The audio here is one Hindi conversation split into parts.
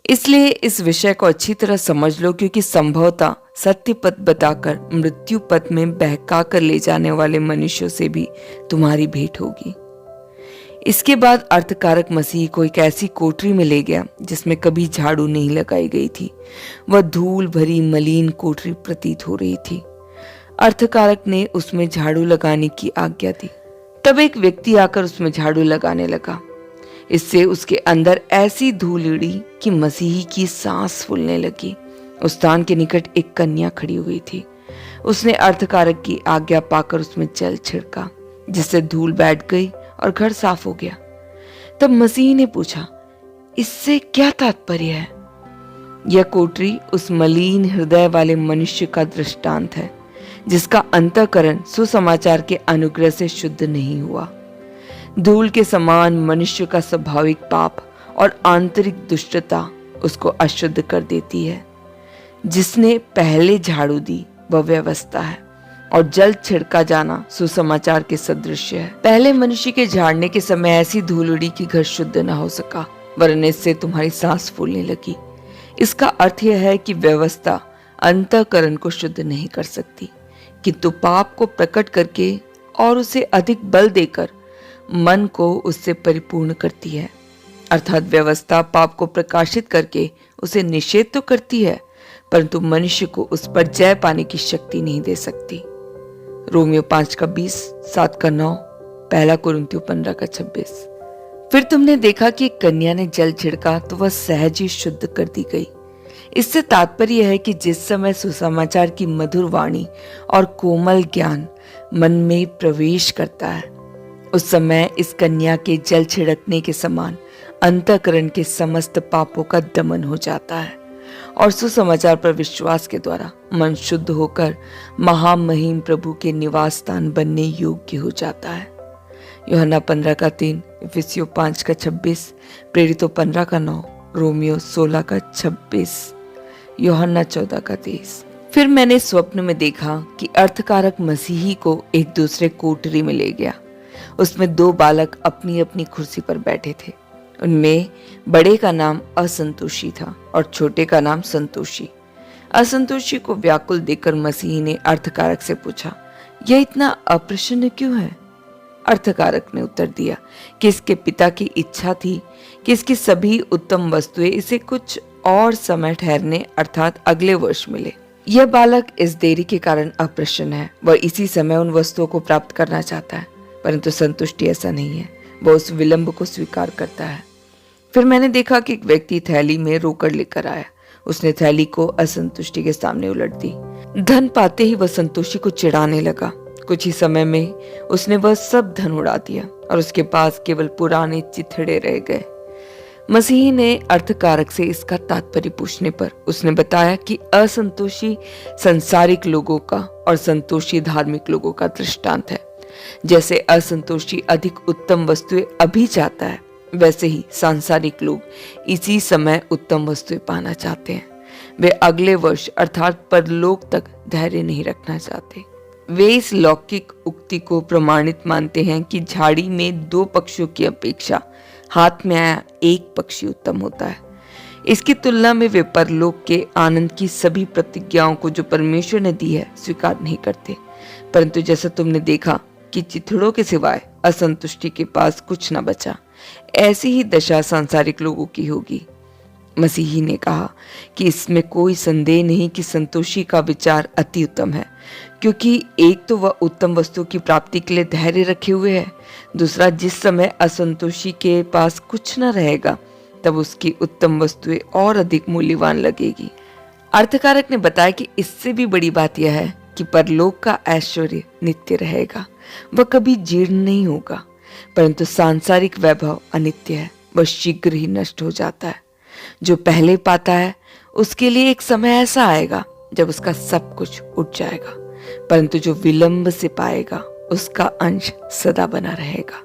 इसलिए इस विषय को अच्छी तरह समझ लो, क्योंकि संभवतः सत्य पथ बताकर मृत्यु पथ में बहका कर ले जाने वाले मनुष्यों से भी तुम्हारी भेंट होगी। इसके बाद अर्थकारक मसीह को एक ऐसी कोठरी में ले गया जिसमें कभी झाड़ू नहीं लगाई गई थी। वह धूल भरी मलिन कोठरी प्रतीत हो रही थी। अर्थकारक ने उसमें झाड़ू लगाने की आज्ञा दी। तब एक व्यक्ति आकर उसमें झाड़ू लगाने लगा। इससे उसके अंदर ऐसी धूल उड़ी कि मसीही की सांस फूलने लगी। उस स्थान के निकट एक कन्या खड़ी हुई थी। उसने अर्थकारक की आज्ञा पाकर उसमें जल छिड़का, जिससे धूल बैठ गई और घर साफ हो गया। तब मसीह ने पूछा, इससे क्या तात्पर्य है? यह कोठरी उस मलिन हृदय वाले मनुष्य का दृष्टांत है, जिसका अंतःकरण सुसमाचार के अनुग्रह से शुद्ध नहीं हुआ। धूल के समान मनुष्य का स्वाभाविक पाप और आंतरिक दुष्टता उसको अशुद्ध कर देती है। जिसने पहले झाड़ू दी वह व्यवस्था है, और जल छिड़का जाना सुसमाचार के सदृश है। पहले मनुष्य के झाड़ने के समय ऐसी धूल उड़ी कि घर शुद्ध न हो सका, वरन इससे तुम्हारी सांस फूलने लगी। इसका अर्थ यह है कि व्यवस्था अंतःकरण को शुद्ध नहीं कर सकती, किंतु पाप को प्रकट करके और उसे अधिक बल देकर मन को उससे परिपूर्ण करती है। अर्थात व्यवस्था पाप को प्रकाशित करके उसे निषेध तो करती है, परंतु मनुष्य को उस पर जय पाने की शक्ति नहीं दे सकती। रोमियो 5:20, 7:9, 1 कुरिन्थियों 15:26। फिर तुमने देखा कि कन्या ने जल छिड़का तो वह सहज ही शुद्ध कर दी गई। इससे तात्पर्य है कि जिस समय सुसमाचार की मधुर वाणी और कोमल ज्ञान मन में प्रवेश करता है, उस समय इस कन्या के जल छिड़कने के समान अंतःकरण के समस्त पापों का दमन हो जाता है और सुसमाचार पर विश्वास के द्वारा मन शुद्ध होकर महामहिम प्रभु के निवास स्थान बनने योग्य हो जाता है। यूहन्ना 15:3, इफिसियों 5:26, प्रेरितों 15:9, रोमियो 16:26, यूहन्ना 14:23। फिर मैंने स्वप्न में देखा कि अर्थकारक मसीही को एक दूसरे कोठरी में ले गया। उसमें 2 बालक अपनी अपनी कुर्सी पर बैठे थे। उनमें बड़े का नाम असंतोषी था और छोटे का नाम संतोषी। असंतोषी को व्याकुल देखकर मसीह ने अर्थकारक से पूछा, यह इतना अप्रसन्न क्यों है? अर्थकारक ने उत्तर दिया कि इसके पिता की इच्छा थी कि इसकी सभी उत्तम वस्तुएं इसे कुछ और समय ठहरने अर्थात अगले वर्ष मिले। यह बालक इस देरी के कारण अप्रसन्न है। वह इसी समय उन वस्तुओं को प्राप्त करना चाहता है, परंतु संतुष्टि ऐसा नहीं है। वह उस विलंब को स्वीकार करता है। फिर मैंने देखा कि एक व्यक्ति थैली में रोकड़ लेकर आया। उसने थैली को असंतुष्टि के सामने उलट दी। धन पाते ही वह संतोषी को चिढ़ाने लगा। कुछ ही समय में उसने वह सब धन उड़ा दिया और उसके पास केवल पुराने चिथड़े रह गए। मसीह ने अर्थकारक से इसका तात्पर्य पूछने पर उसने बताया कि असंतोषी संसारिक लोगों का और संतोषी धार्मिक लोगों का दृष्टांत है। जैसे असंतोषी अधिक उत्तम वस्तुएं अभी चाहता है, वैसे ही सांसारिक लोग इसी समय उत्तम वस्तुएं पाना चाहते हैं। वे अगले वर्ष अर्थात परलोक तक धैर्य नहीं रखना चाहते। वे इस लौकिक उक्ति को प्रमाणित मानते हैं कि झाड़ी में 2 पक्षियों की अपेक्षा हाथ में आया एक पक्षी उत्तम होता है। इसकी तुलना में वे परलोक के आनंद की सभी प्रतिज्ञाओं को जो परमेश्वर ने दी है स्वीकार नहीं करते। परंतु जैसा तुमने देखा कि चिथड़ों के सिवाय असंतुष्टि के पास कुछ न बचा, ऐसी ही दशा सांसारिक लोगों की होगी। मसीही ने कहा कि इसमें कोई संदेह नहीं कि संतोषी का विचार अति उत्तम है, क्योंकि एक तो वह उत्तम वस्तु की प्राप्ति के लिए धैर्य रखे हुए है, दूसरा जिस समय असंतोषी के पास कुछ न रहेगा तब उसकी उत्तम वस्तुएं और अधिक मूल्यवान लगेगी। अर्थकारक ने बताया कि इससे भी बड़ी बात यह है कि परलोक का ऐश्वर्य नित्य रहेगा, वह कभी जीर्ण नहीं होगा, परंतु सांसारिक वैभव अनित्य है, वह शीघ्र ही नष्ट हो जाता है। जो पहले पाता है उसके लिए एक समय ऐसा आएगा जब उसका सब कुछ उठ जाएगा, परंतु जो विलंब से पाएगा उसका अंश सदा बना रहेगा।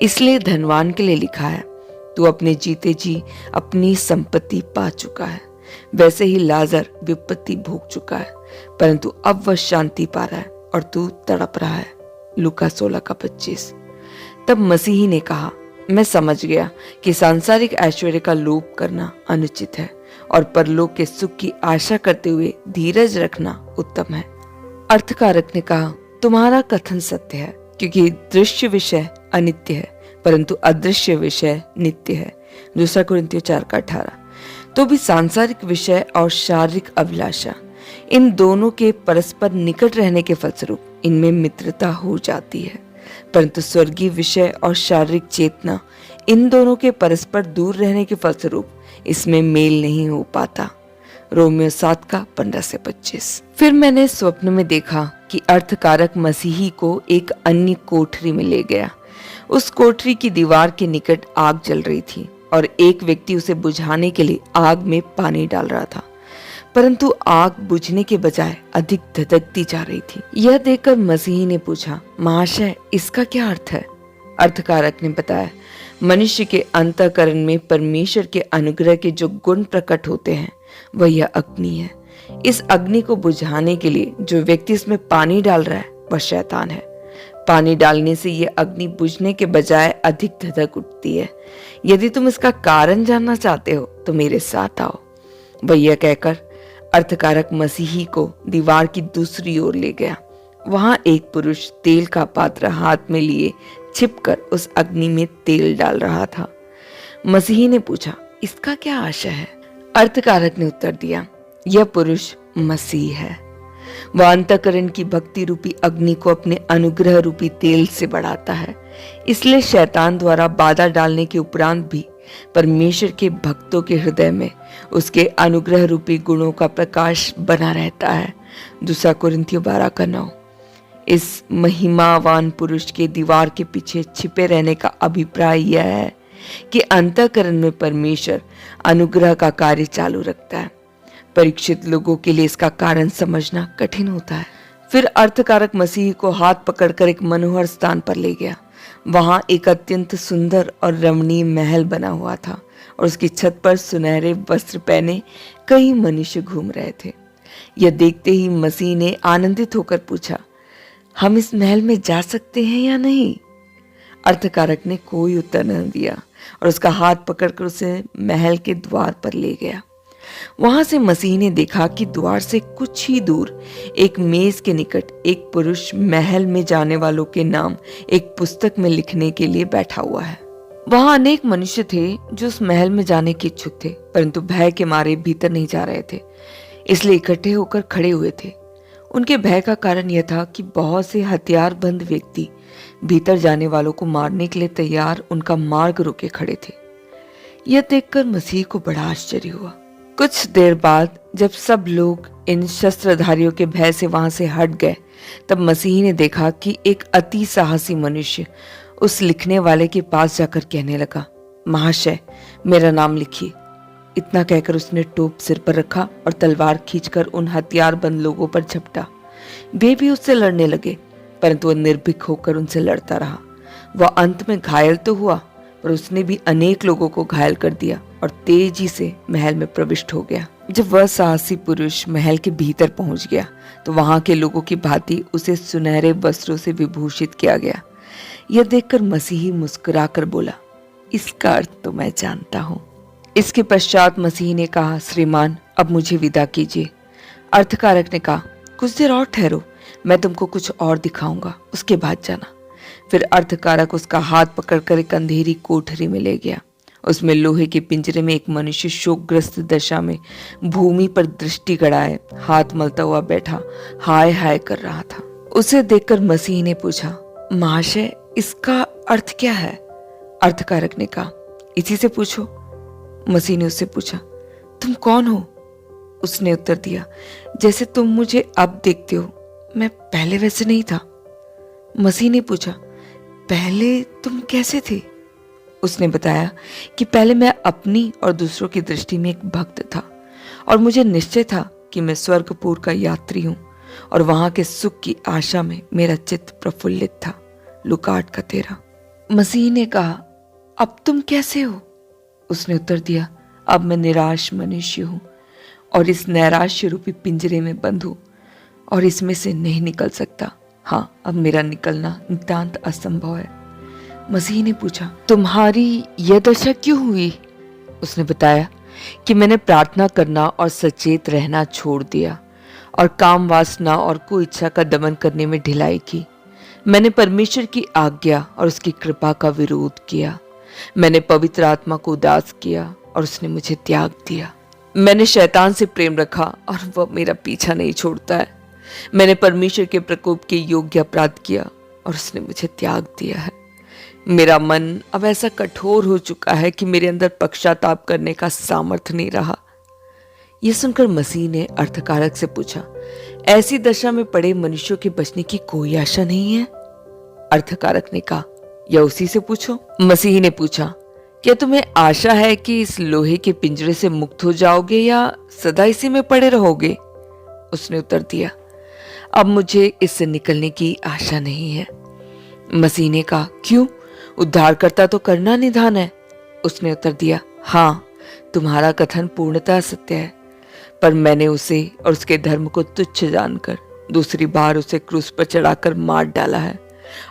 इसलिए धनवान के लिए लिखा है, तू अपने जीते जी अपनी संपत्ति पा चुका है। वैसे ही लाजर विपत्ति भोग चुका है, परंतु अब वह शांति पा रहा है और तू तड़प रहा है। लूका 16:25। तब मसीही ने कहा, मैं समझ गया कि सांसारिक ऐश्वर्य का लोभ करना अनुचित है और परलोक के सुख की आशा करते हुए धीरज रखना उत्तम है। अर्थकारक ने कहा, तुम्हारा कथन सत्य है, क्योंकि दृश्य विषय अनित्य है परंतु अदृश्य विषय नित्य है। 2 कुरिन्थियों 4:18। तो भी सांसारिक विषय और शारीरिक अभिलाषा, इन दोनों के परस्पर निकट रहने के फलस्वरूप इनमें मित्रता हो जाती है, परंतु स्वर्गीय विषय और शारीरिक चेतना, इन दोनों के परस्पर दूर रहने के फलस्वरूप इसमें मेल नहीं हो पाता। रोमियो 7:15-25। फिर मैंने स्वप्न में देखा कि अर्थकारक मसीही को एक अन्य कोठरी में ले गया। उस कोठरी की दीवार के निकट आग जल रही थी और एक व्यक्ति उसे बुझाने के लिए आग में पानी डाल रहा था, परंतु आग बुझने के बजाय अधिक धधकती जा रही थी। यह देखकर मसीही ने पूछा, महाशय, इसका क्या अर्थ है? अर्थकारक ने बताया, मनुष्य के अंतःकरण में परमेश्वर के अनुग्रह के जो गुण प्रकट होते हैं वह यह अग्नि है। इस अग्नि को बुझाने के लिए जो व्यक्ति इसमें पानी डाल रहा है वह शैतान है। पानी डालने से यह अग्नि बुझने के बजाय अधिक धधक उठती है। यदि तुम इसका कारण जानना चाहते हो तो मेरे साथ आओ। वह यह कहकर अर्थकारक मसीही को दीवार की दूसरी ओर ले गया। वहां एक पुरुष तेल का पात्र हाथ में लिए छिपकर उस अग्नि में तेल डाल रहा था। मसीही ने पूछा, इसका क्या आशय है? अर्थकारक ने उत्तर दिया, यह पुरुष मसीह है। वह अंतःकरण की भक्ति रूपी अग्नि को अपने अनुग्रह रूपी तेल से बढ़ाता है। इसलिए शैतान द्वारा बाधा डालने के उपरांत भी परमेश्वर के भक्तों के हृदय में उसके अनुग्रह रूपी गुणों का प्रकाश बना रहता है। 2 कुरिन्थियों 12:9। इस महिमावान पुरुष के दीवार के पीछे छिपे रहने का अभिप्राय यह है कि अंतःकरण में परमेश्वर अनुग्रह का कार्य चालू रखता है। परीक्षित लोगों के लिए इसका कारण समझना कठिन होता है। फिर अर्थकारक मसीह को हाथ पकड़कर एक मनोहर स्थान पर ले गया। वहां एक अत्यंत सुंदर और रमणीय महल बना हुआ था और उसकी छत पर सुनहरे वस्त्र पहने कई मनुष्य घूम रहे थे। यह देखते ही मसीह ने आनंदित होकर पूछा, हम इस महल में जा सकते हैं या नहीं? अर्थकारक ने कोई उत्तर न दिया और उसका हाथ पकड़कर उसे महल के द्वार पर ले गया। वहां से मसीह ने देखा कि द्वार से कुछ ही दूर एक मेज के निकट एक पुरुष महल में जाने वालों के नाम एक पुस्तक में लिखने के लिए बैठा हुआ है। वहां अनेक मनुष्य थे जो उस महल में जाने के इच्छुक थे, परंतु भय के मारे भीतर नहीं जा रहे थे, इसलिए इकट्ठे होकर खड़े हुए थे। उनके भय का कारण यह था कि बहुत से हथियारबंद व्यक्ति भीतर जाने वालों को मारने के लिए तैयार उनका मार्ग रोके खड़े थे। यह देखकर मसीह को बड़ा आश्चर्य हुआ। कुछ देर बाद जब सब लोग इन शस्त्रधारियों के भय से वहां से हट गए, तब मसीह ने देखा कि एक अति साहसी मनुष्य उस लिखने वाले के पास जाकर कहने लगा, महाशय, मेरा नाम लिखिए। इतना कहकर उसने टोप सिर पर रखा और तलवार खींचकर उन हथियारबंद लोगों पर झपटा। वे भी उससे लड़ने लगे, परंतु वह निर्भीक होकर उनसे लड़ता रहा। वह अंत में घायल तो हुआ, पर उसने भी अनेक लोगों को घायल कर दिया और तेजी से महल में प्रविष्ट हो गया। जब वह साहसी पुरुष महल के भीतर पहुंच गया तो वहां के लोगों की भांति उसे सुनहरे वस्त्रों से विभूषित किया गया। यह देखकर मसीही मुस्कुराकर बोला, इसका अर्थ तो मैं जानता हूं। इसके पश्चात मसीह ने कहा, श्रीमान, अब मुझे विदा कीजिए। अर्थकारक ने कहा, कुछ देर और ठहरो, मैं तुमको कुछ और दिखाऊंगा, उसके बाद जाना। फिर अर्थकारक उसका हाथ पकड़कर एक अंधेरी कोठरी में ले गया। उसमें लोहे के पिंजरे में एक मनुष्य शोकग्रस्त दशा में भूमि पर दृष्टि गड़ाए हाथ मलता हुआ बैठा हाय हाय कर रहा था। उसे देखकर मसीह ने पूछा, महाशय, इसका अर्थ क्या है? अर्थकारक ने कहा, इसी से पूछो। मसीह ने उससे पूछा, तुम कौन हो? उसने उत्तर दिया, जैसे तुम मुझे अब देखते हो, मैं पहले वैसे नहीं था। मसीह ने पूछा, पहले तुम कैसे थे? उसने बताया कि पहले मैं अपनी और दूसरों की दृष्टि में एक भक्त था और मुझे निश्चय था कि मैं स्वर्गपुर का यात्री हूं और वहां के सुख की आशा में मेरा चित्त प्रफुल्लित था। लूका 8:13। मसीह ने कहा, अब तुम कैसे हो? उसने उत्तर दिया, अब मैं निराश मनुष्य हूं और इस नैराश्य रूपी पिंजरे में बंद हूं और इसमें से नहीं निकल सकता। हाँ, अब मेरा निकलना नितांत असंभव है। मसीह ने पूछा, तुम्हारी यह दशा क्यों हुई? उसने बताया कि मैंने प्रार्थना करना और सचेत रहना छोड़ दिया और काम वासना और कुइच्छा का दमन करने में ढिलाई की। मैंने परमेश्वर की आज्ञा और उसकी कृपा का विरोध किया। मैंने पवित्र आत्मा को उदास किया और उसने मुझे त्याग दिया। मैंने शैतान से प्रेम रखा और वह मेरा पीछा नहीं छोड़ता है। मैंने परमेश्वर के प्रकोप के योग्य अपराध किया और उसने मुझे त्याग दिया है। मेरा मन अब ऐसा कठोर हो चुका है कि मेरे अंदर पश्चाताप करने का सामर्थ्य नहीं रहा। यह सुनकर मसीह ने अर्थकारक से पूछा, ऐसी दशा में पड़े मनुष्यों के बचने की कोई आशा नहीं है? अर्थकारक ने कहा, या उसी से पूछो। मसीह ने पूछा, क्या तुम्हें आशा है कि इस लोहे के पिंजरे से मुक्त हो जाओगे या सदा इसी में पड़े रहोगे? उसने उत्तर दिया, अब मुझे इससे निकलने की आशा नहीं है। मसीह ने कहा, क्यों? उद्धारकर्ता तो करना निधान है। उसने उत्तर दिया, हाँ, तुम्हारा कथन पूर्णतः सत्य है, पर मैंने उसे और उसके धर्म को तुच्छ जानकर दूसरी बार उसे क्रूस पर चढ़ाकर मार डाला है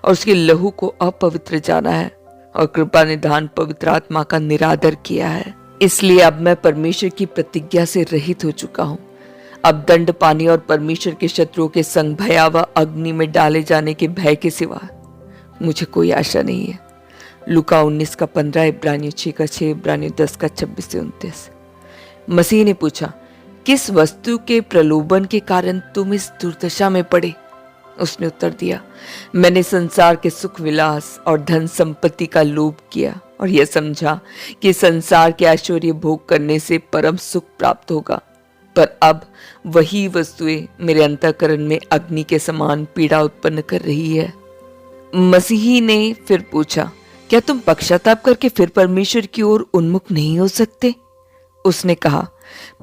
और उसके लहू को अपवित्र जाना है और कृपा निधान पवित्र आत्मा का निरादर किया है। इसलिए अब मैं परमेश्वर की प्रतिज्ञा से रहित हो चुका हूँ। अब दंड पाने और परमेश्वर के शत्रुओं के संग भयावह अग्नि में डाले जाने के भय के सिवा मुझे कोई आशा नहीं है। लूका 19:15, इब्रानियों 6:6, इब्रानियों 10:26-29। मसीह ने पूछा, किस वस्तु के प्रलोभन के कारण तुम इस दुर्दशा में पड़े? उसने उत्तर दिया, मैंने संसार के सुख विलास और धन संपत्ति का लोभ किया और यह समझा कि संसार के ऐश्वर्य भोग करने से परम सुख प्राप्त होगा, पर अब वही वस्तुएं मेरे अंतःकरण में अग्नि के समान पीड़ा उत्पन्न कर रही है। मसीही ने फिर पूछा, क्या तुम पश्चाताप करके फिर परमेश्वर की ओर उन्मुख नहीं हो सकते? उसने कहा,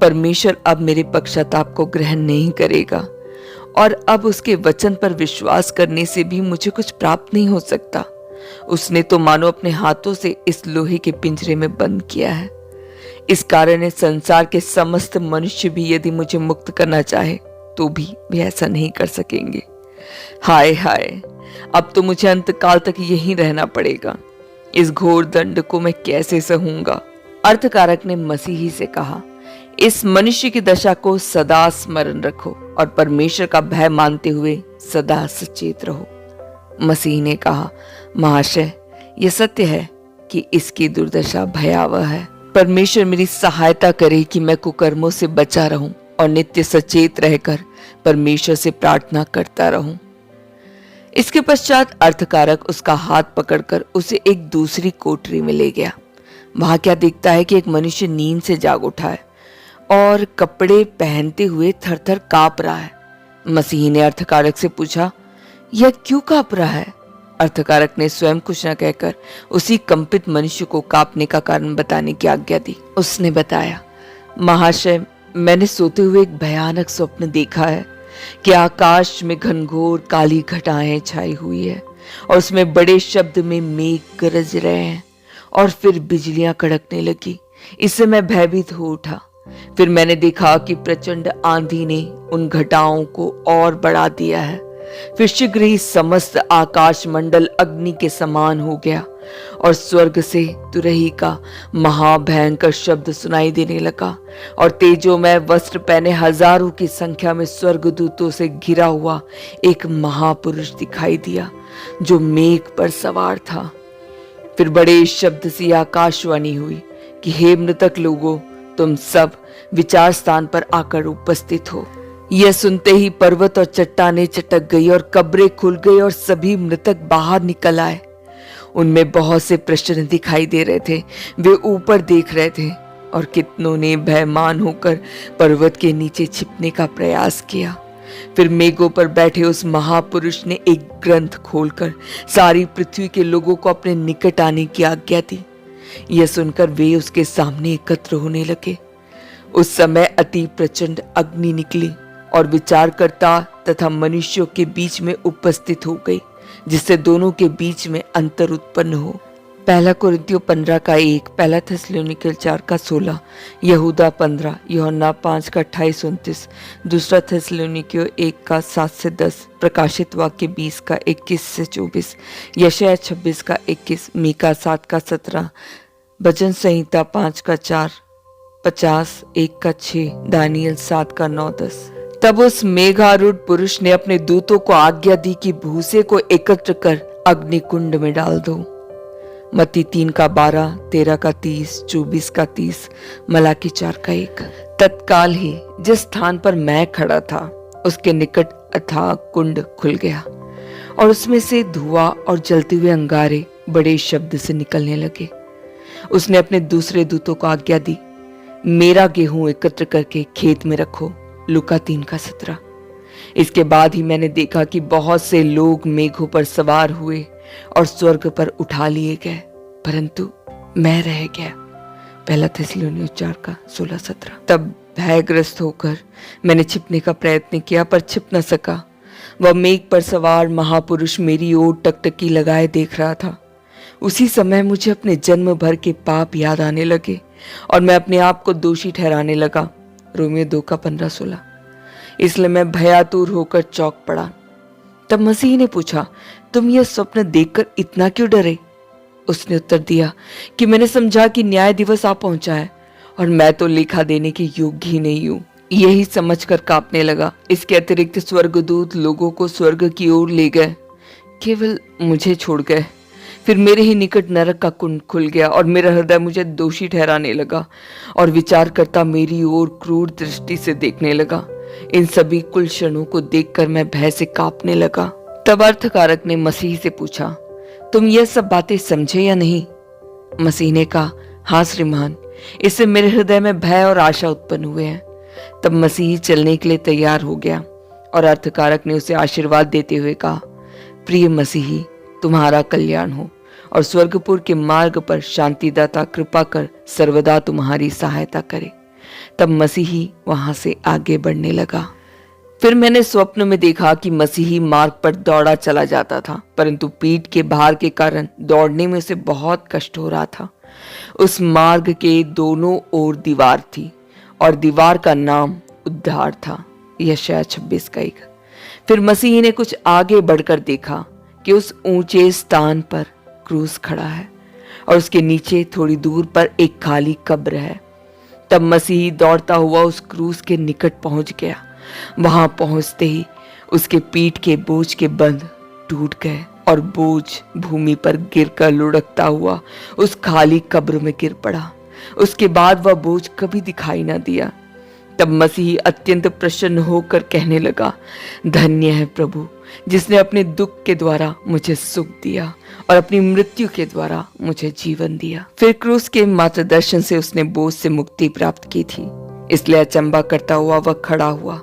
परमेश्वर अब मेरे पश्चाताप को ग्रहण नहीं करेगा और अब उसके वचन पर विश्वास करने से भी मुझे कुछ प्राप्त नहीं हो सकता। उसने तो मानो अपने हाथों से इस लोहे के पिंजरे में बंद किया है। इस कारण इस संसार के समस्त मनुष्य भी यदि मुझे मुक्त करना चाहे तो भी ऐसा नहीं कर सकेंगे। हाय हाय, अब तो मुझे अंतकाल तक यहीं रहना पड़ेगा। इस घोर दंड को मैं कैसे सहूंगा? अर्थकारक ने मसीही से कहा, इस मनुष्य की दशा को सदा स्मरण रखो और परमेश्वर का भय मानते हुए सदा सचेत रहो। मसीह ने कहा, महाशय, यह सत्य है कि इसकी दुर्दशा भयावह है। परमेश्वर मेरी सहायता करे कि मैं कुकर्मों से बचा रहूं और नित्य सचेत रहकर परमेश्वर से प्रार्थना करता रहूं। इसके पश्चात अर्थकारक उसका हाथ पकड़कर उसे एक दूसरी कोठरी में ले गया। वहां क्या दिखता है कि एक मनुष्य नींद से जाग उठा है और कपड़े पहनते हुए थरथर कांप रहा है। मसीह ने अर्थकारक से पूछा, यह क्यों कांप रहा है? अर्थकारक ने स्वयं कुछ न कहकर उसी कंपित मनुष्य को कांपने का कारण बताने की आज्ञा दी। उसने बताया, महाशय, मैंने सोते हुए एक भयानक स्वप्न देखा है कि आकाश में घनघोर काली घटाएं छाई हुई है और उसमें बड़े शब्द में मेघ गरज रहे हैं और फिर बिजलियां कड़कने लगी। इससे मैं भयभीत हो उठा। फिर मैंने देखा कि प्रचंड आंधी ने उन घटाओं को और बढ़ा दिया है। फिर शीघ्र ही समस्त आकाश मंडल अग्नि के समान हो गया और स्वर्ग से तुरही का महाभयंकर शब्द सुनाई देने लगा और तेजोमय वस्त्र पहने हजारों की संख्या में स्वर्गदूतों से घिरा हुआ एक महापुरुष दिखाई दिया जो मेघ पर सवार था। फिर बड़े शब्द से आकाशवाणी हुई कि हे मृतक लोगों, तुम सब विचार स्थान पर आकर उपस्थित हो। यह सुनते ही पर्वत और चट्टानें चटक गई और कब्रें खुल गई और सभी मृतक बाहर निकल आए। उनमें बहुत से प्रश्न दिखाई दे रहे थे। वे ऊपर देख रहे थे और कितनों ने भयमान होकर पर्वत के नीचे छिपने का प्रयास किया। फिर मेघों पर बैठे उस महापुरुष ने एक ग्रंथ खोलकर सारी पृथ्वी के लोगों को अपने निकट आने की आज्ञा दी। यह सुनकर वे उसके सामने एकत्र होने लगे। उस समय अति प्रचंड अग्नि निकली और विचारकर्ता तथा मनुष्यों के बीच में उपस्थित हो गई, जिससे दोनों के बीच में अंतर उत्पन्न हो। पहला कुरिन्थियों 15:1, पहला थिस्सलुनीके 4:16, यहूदा 15, यूहन्ना 5:28-29, दूसरा थिस्सलुनीकियों 1:7-10, प्रकाशित वाक्य 20:21-24, यशायाह 26:21, मीका 7:17, भजन संहिता 5:4, 50 1:6, दानियल 7:9-10। तब उस मेघारूढ़ पुरुष ने अपने दूतों को आज्ञा दी कि भूसे को एकत्र कर अग्निकुंड में डाल दो। मत्ती 3:12, 13:30, 24:30, मलाकी 4:1। तत्काल ही जिस स्थान पर मैं खड़ा था उसके निकट अथाह कुंड खुल गया और उसमें से धुआं और जलते हुए अंगारे बड़े शब्द से निकलने लगे। उसने अपने दूसरे दूतों को आज्ञा दी, मेरा गेहूं एकत्र करके खेत में रखो। लूका 3:17। इसके बाद ही मैंने देखा कि बहुत से लोग मेघों पर सवार हुए और स्वर्ग पर उठा लिए गए, परंतु मैं रह गया। पहला थिस्सलुनीकियों 4:16-17। तब भयग्रस्त होकर मैंने छिपने का प्रयत्न किया पर छिप न सका। वह मेघ पर सवार महापुरुष मेरी ओर टकटकी लगाए देख रहा था। उसी समय मुझे अपने जन्म भर के पाप याद आने लगे और मैं अपने आप को दोषी ठहराने लगा। रोमियो 2:15-16। इसलिए मैं भयातुर होकर चौंक पड़ा। तब मसीह ने पूछा, तुम यह स्वप्न देखकर इतना क्यों डरे? उसने उत्तर दिया कि मैंने समझा कि न्याय दिवस आ पहुंचा है और मैं तो लेखा देने के योग्य ही नहीं हूं। यही समझकर कांपने लगा। इसके अतिरिक्त स्वर्गदूत लोगों को स्वर्ग की ओर ले गए, केवल मुझे छोड़ गए। फिर मेरे ही निकट नरक का कुंड खुल गया और मेरा हृदय मुझे दोषी ठहराने लगा और विचार करता मेरी ओर क्रूर दृष्टि से देखने लगा। इन सभी कुल क्षणों को देखकर मैं भय से कांपने लगा। तब अर्थकारक ने मसीह से पूछा, तुम यह सब बातें समझे या नहीं? मसीह ने कहा, हाँ श्रीमान, इससे मेरे हृदय में भय और आशा उत्पन्न हुए हैं। तब मसीह चलने के लिए तैयार हो गया और अर्थकारक ने उसे आशीर्वाद देते हुए कहा, प्रिय मसीही, तुम्हारा कल्याण हो और स्वर्गपुर के मार्ग पर शांतिदाता कृपा कर सर्वदा तुम्हारी सहायता करे। तब मसीही वहां से आगे बढ़ने लगा। फिर मैंने स्वप्न में देखा कि मसीही मार्ग पर दौड़ा चला जाता था, परंतु पीठ के भार के कारण दौड़ने में उसे बहुत कष्ट हो रहा था। उस मार्ग के दोनों ओर दीवार थी और दीवार का नाम उद्धार था। यशायाह 26:1। फिर मसीह ने कुछ आगे बढ़कर देखा कि उस ऊंचे स्थान पर क्रूस खड़ा है और उसके नीचे थोड़ी दूर पर एक खाली कब्र है। तब मसीह दौड़ता हुआ उस क्रूस के निकट पहुंच गया। वहां पहुंचते ही उसके पीठ के बोझ के बंध टूट गए और बोझ भूमि पर गिरकर लुढ़कता हुआ उस खाली कब्र में गिर पड़ा। उसके बाद वह बोझ कभी दिखाई न दिया। तब मसीह अत्यंत प्रसन्न होकर कहने लगा, धन्य है प्रभु, जिसने अपने दुख के द्वारा मुझे सुख दिया और अपनी मृत्यु के द्वारा मुझे जीवन दिया। फिर क्रूस के मार्गदर्शन से उसने बोझ से मुक्ति प्राप्त की थी, इसलिए अचंबा करता हुआ वह खड़ा हुआ।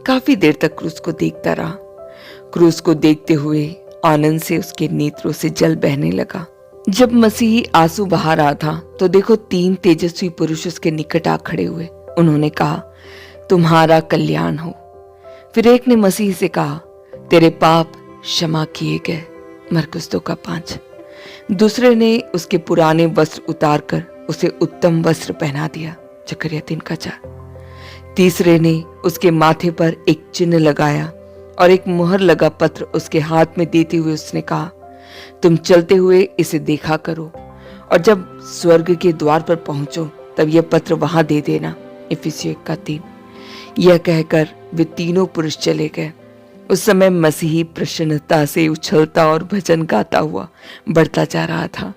काफी देर तक क्रूस को देखता रहा। क्रूस को देखते हुए आनंद से उसके नेत्रों से जल बहने लगा। जब मसीह आंसू बहा रहा था तो देखो 3 तेजस्वी पुरुष उसके निकट आ खड़े हुए। उन्होंने कहा, तुम्हारा कल्याण हो। फिर एक ने मसीह से कहा, तेरे पाप क्षमा किए गए। मरकुस 2:5। दूसरे ने उसके पुराने वस्त्र उतारकर उसे उत्तम वस्त्र पहना दिया। जकरिया 3:4। तीसरे ने उसके माथे पर एक चिन्ह लगाया और एक मुहर लगा पत्र उसके हाथ में देते हुए उसने कहा, तुम चलते हुए इसे देखा करो और जब स्वर्ग के द्वार पर पहुंचो तब यह पत्र वहां दे देना। इफिसियों 1:3। यह कहकर वे तीनों पुरुष चले गए। उस समय मसीही प्रसन्नता से उछलता और भजन गाता हुआ बढ़ता जा रहा था।